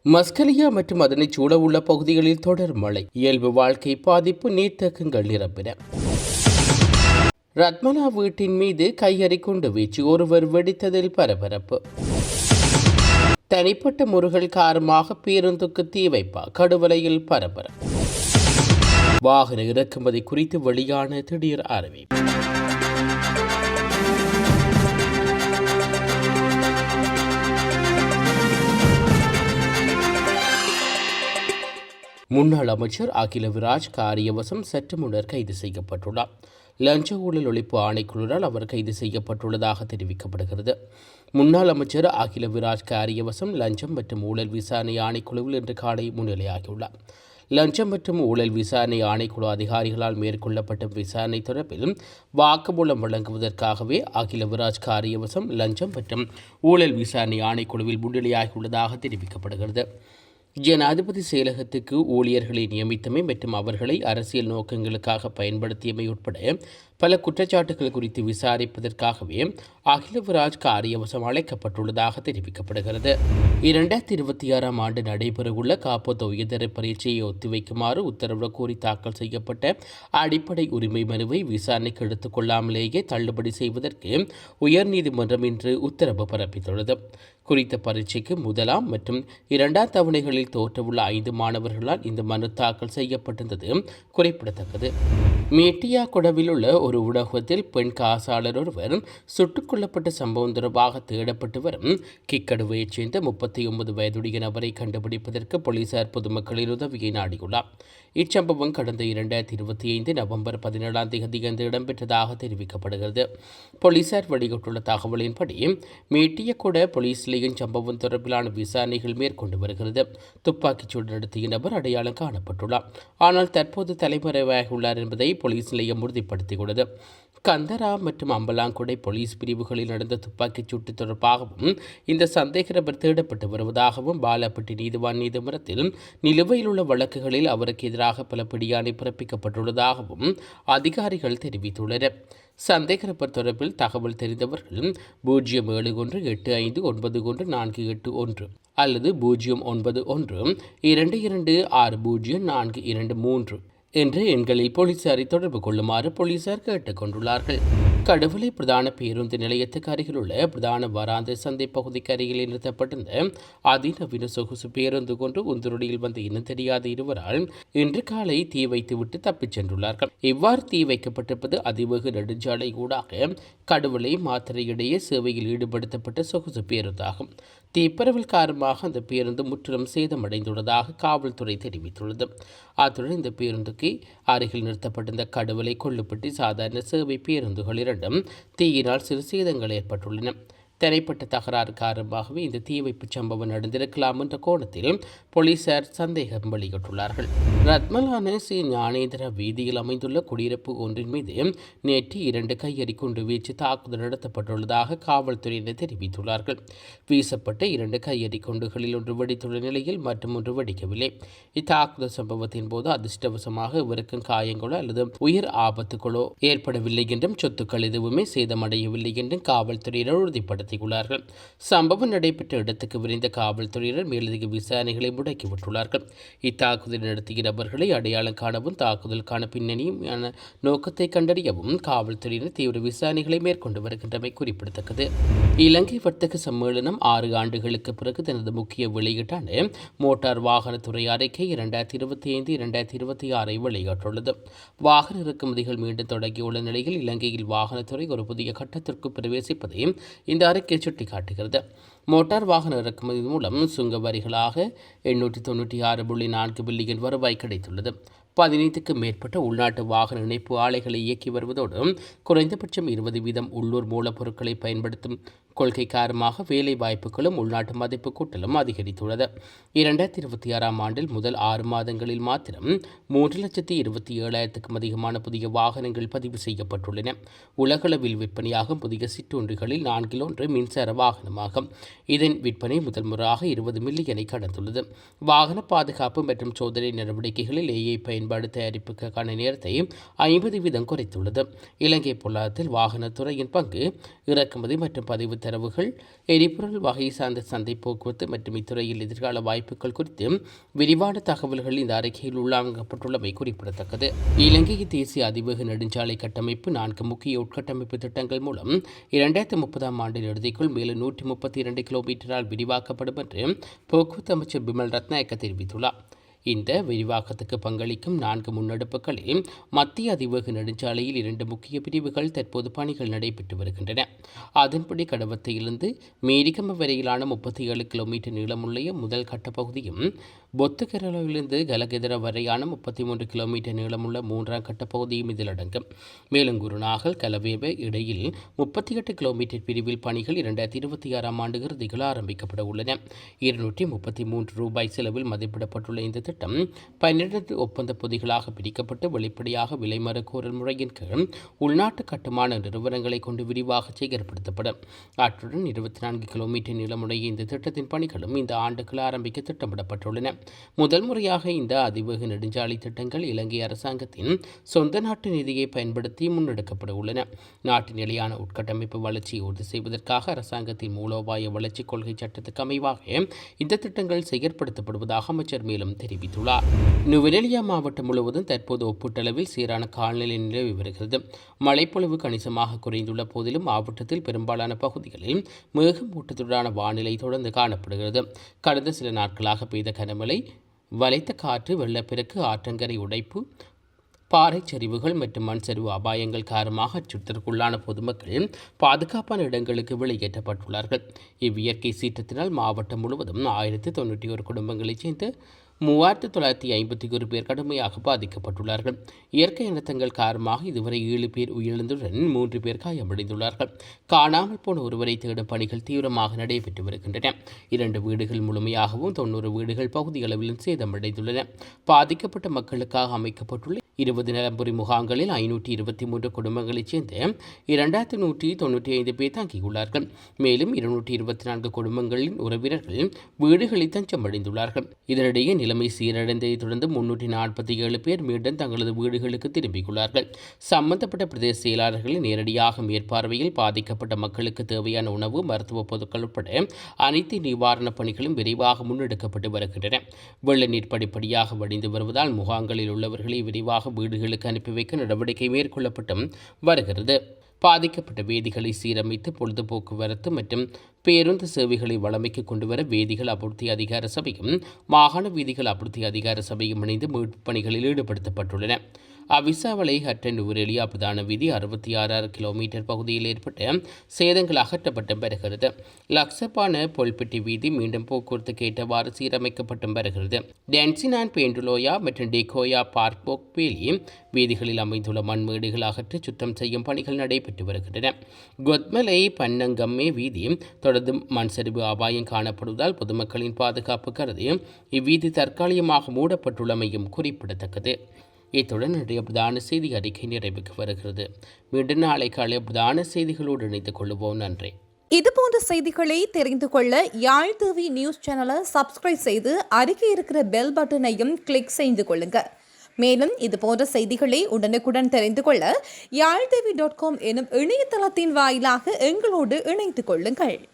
மஸ்கலியா மற்றும் அதனைச் சூழவுள்ள பகுதிகளில் தொடர் மழை, இயல்பு வாழ்க்கை பாதிப்பு, நீர்த்தேக்கங்கள் நிரம்பின. ரத்மலா வீட்டின் மீது கையெறி குண்டு வீச்சு, ஒருவர் வெடித்ததில் பரபரப்பு. தனிப்பட்ட முருகல் காரணமாக பேருந்துக்கு தீ வைப்பா, கடுவலையில் பரபரப்பு. வாகன இறக்குமதி குறித்து வெளியான திடீர் அறிவிப்பு. முன்னாள் அமைச்சர் அகில விராஜ் காரியவசம் சற்று முன்னர் கைது செய்யப்பட்டுள்ளார். லஞ்ச ஊழல் ஒழிப்பு ஆணைக்குழுவால் அவர் கைது செய்யப்பட்டுள்ளதாக தெரிவிக்கப்படுகிறது. முன்னாள் அமைச்சர் அகில விராஜ் காரியவசம் லஞ்சம் மற்றும் ஊழல் விசாரணை ஆணைக்குழுவில் இன்று காலை முன்னிலையாகியுள்ளார். லஞ்சம் மற்றும் ஊழல் விசாரணை ஆணைக்குழு அதிகாரிகளால் மேற்கொள்ளப்பட்ட விசாரணை தொடர்பில் வாக்குமூலம் வழங்குவதற்காகவே அகில விராஜ் காரியவசம் லஞ்சம் மற்றும் ஊழல் விசாரணை ஆணைக்குழுவில் முன்னிலையாகியுள்ளதாக தெரிவிக்கப்படுகிறது. ஜனாதிபதி செயலகத்துக்கு ஊழியர்களை நியமித்தமை மற்றும் அவர்களை அரசியல் நோக்கங்களுக்காக பயன்படுத்தியமை உட்பட பல குற்றச்சாட்டுகள் குறித்து விசாரிப்பதற்காகவே அகிலவிராஜ் காரியவசம் அழைக்கப்பட்டுள்ளதாக தெரிவிக்கப்படுகிறது. 2026 ஆண்டு நடைபெறவுள்ள காப்போத்த உயர்தர பரீட்சையை ஒத்திவைக்குமாறு உத்தரவு கோரி தாக்கல் செய்யப்பட்ட அடிப்படை உரிமை மனுவை விசாரணைக்கு எடுத்துக் கொள்ளாமலேயே தள்ளுபடி செய்வதற்கு உயர்நீதிமன்றம் இன்று உத்தரவு பிறப்பித்துள்ளது. குறித்த பரீட்சைக்கு முதலாம் மற்றும் இரண்டாம் தவணைகளில் தோற்றவுள்ள 5 மாணவர்களால் இந்த மனு தாக்கல் செய்யப்பட்டிருந்தது குறிப்பிடத்தக்கது. மேட்டியா கொடவில் உள்ள ஒரு உணவகத்தில் பெண் காசாளர் ஒருவர் சுட்டுக் கொல்லப்பட்ட சம்பவம் தொடர்பாக தேடப்பட்டு வரும் கிக்கடுவையைச் சேர்ந்த 39 வயதுடைய நபரை கண்டுபிடிப்பதற்கு போலீசார் பொதுமக்களின் உதவியை நாடியுள்ளார். இச்சம்பவம் கடந்த 2025 நவம்பர் 17 இடம்பெற்றதாக தெரிவிக்கப்படுகிறது. போலீசார் வெளியிட்டுள்ள தகவலின்படி மேட்டியகொட போலீஸ் நிலையம் சம்பவம் தொடர்பிலான விசாரணைகள் மேற்கொண்டு வருகிறது. துப்பாக்கிச்சூடு நடத்திய நபர் அடையாளம் காணப்பட்டுள்ளார். ஆனால் தற்போது தலைமறைவாகியுள்ளார் என்பதை போலீஸ் நிலையம் உறுதிப்படுத்தியுள்ளது. கந்தரா மற்றும் அம்பலாங்குடை போலீஸ் பிரிவுகளில் நடந்த துப்பாக்கிச் சூட்டு தொடர்பாகவும் இந்த சந்தேக நபர் தேடப்பட்டு வருவதாகவும் பாலாப்பட்டி நீதிவான் நீதிமன்றத்தில் நிலுவையில் உள்ள வழக்குகளில் அவருக்கு எதிராக பல பிடியாணை பிறப்பிக்கப்பட்டுள்ளதாகவும் அதிகாரிகள் தெரிவித்துள்ளனர். சந்தேக நபர் தொடர்பில் தகவல் தெரிந்தவர்கள் 0718591 அல்லது 09122260423 என்ற எண்களில் போலீசாரை தொடர்பு கொள்ளுமாறு போலீசார் கேட்டுக் கொண்டுள்ளார்கள். கடுவலை பிரதான பேருந்து நிலையத்துக்கு அருகிலுள்ள பிரதான வராந்த சந்தை பகுதிக்கு அருகில் நிறுத்தப்பட்டிருந்த அதிநவீன சொகுசு பேருந்து கொண்டு உந்துருடியில் வந்த இனம் தெரியாத இருவரால் இன்று காலை தீ வைத்துவிட்டு தப்பிச் சென்றுள்ளார்கள். இவ்வாறு தீ வைக்கப்பட்டிருப்பது அதிவேக நெடுஞ்சாலை ஊடாக கடுவலை மாத்திரை இடையே சேவையில் ஈடுபடுத்தப்பட்ட சொகுசு பேருந்தாகும். தீப்பரவல் காரணமாக அந்த பேருந்து முற்றிலும் சேதமடைந்துள்ளதாக காவல்துறை தெரிவித்துள்ளது. அத்துடன் இந்த பேருந்துக்கு அருகில் நிறுத்தப்பட்டிருந்த கடுவலை கொள்ளுப்பட்டி சாதாரண சேவை பேருந்துகள் இரண்டும் தீயினால் சிறு சேதங்கள் ஏற்பட்டுள்ளன. தனிப்பட்ட தகராறு காரணமாகவே இந்த தீ வைப்பு சம்பவம் நடந்திருக்கலாம் என்ற கோணத்தில் போலீசார் சந்தேகம் வெளியிட்டுள்ளார்கள். ரத்மலான ஸ்ரீ ஞானேந்திர வீதியில் அமைந்துள்ள குடியிருப்பு ஒன்றின் மீது நேற்று 2 கையெறி குண்டு வீச்சு தாக்குதல் நடத்தப்பட்டுள்ளதாக காவல்துறையினர் தெரிவித்துள்ளார்கள். வீசப்பட்ட 2 கையெறி குண்டுகளில் ஒன்று வெடித்துள்ள நிலையில் மற்றும் ஒன்று வெடிக்கவில்லை. இத்தாக்குதல் சம்பவத்தின் போது அதிர்ஷ்டவசமாக இவருக்கும் காயங்களோ அல்லது உயிர் ஆபத்துகளோ ஏற்படவில்லை என்றும் சொத்துக்கள் எதுவுமே சேதமடையவில்லை என்றும் காவல்துறையினர் உறுதிப்படுத்தினர். சம்பவம் நடைபெற்ற இடத்துக்கு விரைந்த காவல்துறையினர் மேலதிக விசாரணைகளை முடக்கிவிட்டுள்ளார்கள். இத்தாக்குதல் நடத்திய நபர்களை அடையாளம் காணவும் தாக்குதலுக்கான பின்னணியும் நோக்கத்தை கண்டறியவும் காவல்துறையினர் தீவிர விசாரணைகளை மேற்கொண்டு வருகின்றமை குறிப்பிடத்தக்கது. இலங்கை வர்த்தக சம்மேளனம் 6 ஆண்டுகளுக்கு பிறகு தனது முக்கிய வெளியீட்டான மோட்டார் வாகனத்துறை அறிக்கை 2025-2026 வெளியிட்டுள்ளது. வாகன இறக்குமதிகள் மீண்டும் தொடங்கியுள்ள நிலையில் இலங்கையில் வாகனத்துறை ஒரு புதிய கட்டத்திற்கு பிரவேசிப்பதை இந்த அறிக்கை சுட்டிக்காட்டுகிறது. மோட்டார் வாகன இறக்குமதி மூலம் சுங்க வரிகளாக 896.4 பில்லியன் வருவாய் கிடைத்துள்ளது. 15க்கும் மேற்பட்ட உள்நாட்டு வாகன இணைப்பு ஆலைகளை இயக்கி வருவதோடு குறைந்தபட்சம் 20% உள்ளூர் மூலப்பொருட்களை பயன்படுத்தும் கொள்கை காரணமாக வேலை வாய்ப்புகளும் உள்நாட்டு மதிப்பு கூட்டலும் அதிகரித்துள்ளது. 2026 ஆண்டில் முதல் 6 மாதங்களில் மாத்திரம் 3,27,000க்கும் அதிகமான புதிய வாகனங்கள் பதிவு செய்யப்பட்டுள்ளன. உலகளவில் விற்பனையாகும் புதிய சிற்றுண்டிகளில் 4 ஒன்று மின்சார வாகனமாகும். இதன் விற்பனை முதல் முறையாக 20 மில்லியனை கடந்துள்ளது. வாகன பாதுகாப்பு மற்றும் சோதனை நடவடிக்கைகளில் ஏஐ பயன்பாடு தயாரிப்புக்கான நேரத்தை 50% குறைத்துள்ளது. இலங்கை பொருளாதாரத்தில் வாகனத்துறையின் பங்கு இறக்குமதி மற்றும் பதிவு தரவுகள், எரிபொருள் வகை சார்ந்த சந்தை போக்குவரத்து மற்றும் இத்துறையில் எதிர்கால வாய்ப்புகள் குறித்து விரிவான தகவல்கள் இந்த அறிக்கையில் உள்ளடக்கப்பட்டுள்ளமை குறிப்பிடத்தக்கது. இலங்கையின் தேசிய அதிவேக நெடுஞ்சாலை கட்டமைப்பு 4 முக்கிய உட்கட்டமைப்பு திட்டங்கள் மூலம் 2030ஆம் ஆண்டின் இறுதிக்குள் மேலும் 132 கிலோமீட்டரால் விரிவாக்கப்படும் என்று போக்குவரத்து அமைச்சர் பிமல் ரத்நாயக்க தெரிவித்துள்ளார். இந்த விரிவாக்கத்துக்கு பங்களிக்கும் 4 முன்னெடுப்புகளில் மத்திய அதிவேக நெடுஞ்சாலையில் 2 முக்கிய பிரிவுகள் தற்போது பணிகள் நடைபெற்று வருகின்றன. அதன்படி கடவத்தையிலிருந்து மேரிகம வரையிலான 37 கிலோமீட்டர் நீளமுள்ள முதல் கட்ட பகுதியும், பொத்துக்கரவிலிருந்து கலகெதர வரையான 33 கிலோமீட்டர் நீளமுள்ள 3ஆம் கட்ட பகுதியும் இதில் அடங்கும். மேலும் குருநாகல் கலவேவ இடையில் 38 கிலோமீட்டர் பிரிவில் பணிகள் 2026ஆம் ஆண்டு இறுதியில் ஆரம்பிக்கப்பட உள்ளன. 233 ரூபாய் செலவில் மதிப்பிடப்பட்டுள்ள இந்த திட்டம் 12 ஒப்பந்த பொதிகளாக பிரிக்கப்பட்டு வெளிப்படையாக விலைமறு கோரல் முறையின் கீழ் உள்நாட்டு கட்டுமான நிறுவனங்களை கொண்டு விரிவாக செயற்படுத்தப்படும். அத்துடன் 24 கிலோமீட்டர் நீளமுடைய இந்த திட்டத்தின் பணிகளும் இந்த ஆண்டுக்குள் ஆரம்பிக்க திட்டமிடப்பட்டுள்ளன. முதல் முறையாக இந்த அதிவேக நெடுஞ்சாலை திட்டங்கள் இலங்கை அரசாங்கத்தின் சொந்த நாட்டு நிதியை பயன்படுத்தி முன்னெடுக்கப்பட உள்ளன. நாட்டின் நிலையான உட்கட்டமைப்பு வளர்ச்சியை உறுதி செய்வதற்காக அரசாங்கத்தின் மூலோபாய வளர்ச்சி கொள்கை சட்டத்துக்கு அமைவாக இந்த திட்டங்கள் செயற்படுத்தப்படுவதாக அமைச்சர் மேலும் தெரிவித்துள்ளார். நுவரெலியா மாவட்டம் முழுவதும் தற்போது ஒப்பீட்டளவில் சீரான காலநிலை நிலவி வருகிறது. மழைப்பொழிவு கணிசமாக குறைந்துள்ள போதிலும் மாவட்டத்தில் பெரும்பாலான பகுதிகளில் மேகமூட்டத்துடனான வானிலை தொடர்ந்து காணப்படுகிறது. கடந்த சில நாட்களாக பெய்த கனமழை, வளைத்த காற்று, வெள்ளப்பெருக்கு, ஆற்றங்கரை உடைப்பு, பாறை சரிவுகள் மற்றும் மண் சரிவு அபாயங்கள் காரணமாக அச்சுறுத்தலுக்குள்ளான பொதுமக்கள் பாதுகாப்பான இடங்களுக்கு வெளியேற்றப்பட்டுள்ளார்கள். இவ்வியற்கை சீற்றத்தினால் மாவட்டம் முழுவதும் 1091 குடும்பங்களைச் சேர்ந்த 3951 பேர் கடுமையாக பாதிக்கப்பட்டுள்ளார்கள். இயற்கை அனர்த்தங்கள் காரணமாக இதுவரை 7 பேர் உயிரிழந்துடன் 3 பேர் காயமடைந்துள்ளார்கள். காணாமல் போன ஒருவரை தேடும் பணிகள் தீவிரமாக நடைபெற்று வருகின்றன. 2 வீடுகள் முழுமையாகவும் 90 வீடுகள் பகுதியளவிலும் சேதமடைந்துள்ளன. பாதிக்கப்பட்ட மக்களுக்காக அமைக்கப்பட்டுள்ள 20 நலம்புரி முகாம்களில் 523 குடும்பங்களைச் சேர்ந்த 2195 பேர் தங்கியுள்ளார்கள். மேலும் 224 குடும்பங்களின் உறவினர்கள் வீடுகளில் தஞ்சமடைந்துள்ளார்கள். இதனிடையே நிலைமை சீரடைந்ததை தொடர்ந்து 347 பேர் மீண்டும் தங்களது வீடுகளுக்கு திரும்பியுள்ளார்கள். சம்பந்தப்பட்ட பிரதேச செயலாளர்களின் நேரடியாக மேற்பார்வையில் பாதிக்கப்பட்ட மக்களுக்கு தேவையான உணவு, மருத்துவ பொருட்கள் உட்பட அனைத்து நிவாரணப் பணிகளும் விரைவாக முன்னெடுக்கப்பட்டு வருகின்றன. வெள்ள நீர் படிப்படியாக வடிந்து வருவதால் முகாம்களில் உள்ளவர்களை விரைவாக வீடுகளுக்கு அனுப்பி வைக்க நடவடிக்கை மேற்கொள்ளப்பட்டு வருகிறது. பாதிக்கப்பட்ட வேதிகளை சீரமைத்து பொழுதுபோக்குவரத்து மற்றும் பேருந்து சேவைகளை வழமைக்கு கொண்டுவர வேதிகள் அபிவிருத்தி அதிகார சபையும் மாகாண வீதிகள் அபிவிருத்தி அதிகார சபையும் இணைந்து மீட்பு பணிகளில் ஈடுபடுத்தப்பட்டுள்ளன. அவிசாவளை ஹட்டன் நுவரெலியா பிரதான வீதி 66 கிலோமீட்டர் பகுதியில் ஏற்பட்ட சேதங்கள் அகற்றப்பட்டு வருகிறது. லக்சப்பான பொல்பெட்டி வீதி மீண்டும் போக்குவரத்துக்கு ஏற்றவாறு சீரமைக்கப்பட்டு வருகிறது. டென்சினான் பேண்டுலோயா மற்றும் டெகோயா பார்க் போக்பேலி வீதிகளில் அமைந்துள்ள மண்மேடுகள் அகற்றி சுத்தம் செய்யும் பணிகள் நடைபெற்று வருகின்றன. கொத்மலை பன்னங்கம்மே வீதி தொடர்ந்து மண் சரிவு அபாயம் காணப்படுவதால் பொதுமக்களின் பாதுகாப்பு கருதி இவ்வீதி தற்காலிகமாக மூடப்பட்டுள்ளமையும் குறிப்பிடத்தக்கது. இத்துடன் இன்றைய பிரதான செய்தி அறிக்கை நிறைவுக்கு வருகிறது. மீண்டும் நாளை காலை பிரதான செய்திகளோடு இணைந்து கொள்வோம். நன்றி. இதுபோன்ற செய்திகளை தெரிந்து கொள்ள யாழ் டிவி நியூஸ் சேனலை சப்ஸ்கிரைப் செய்து அருகே இருக்கிற பெல் பட்டனையும் கிளிக் செய்து கொள்ளுங்க. மேலும் இதுபோன்ற செய்திகளை உடனுக்குடன் தெரிந்து கொள்ள யாழ்டிவி.com எனும் இணையதளத்தின் வாயிலாக எங்களோடு இணைந்து கொள்ளுங்கள்.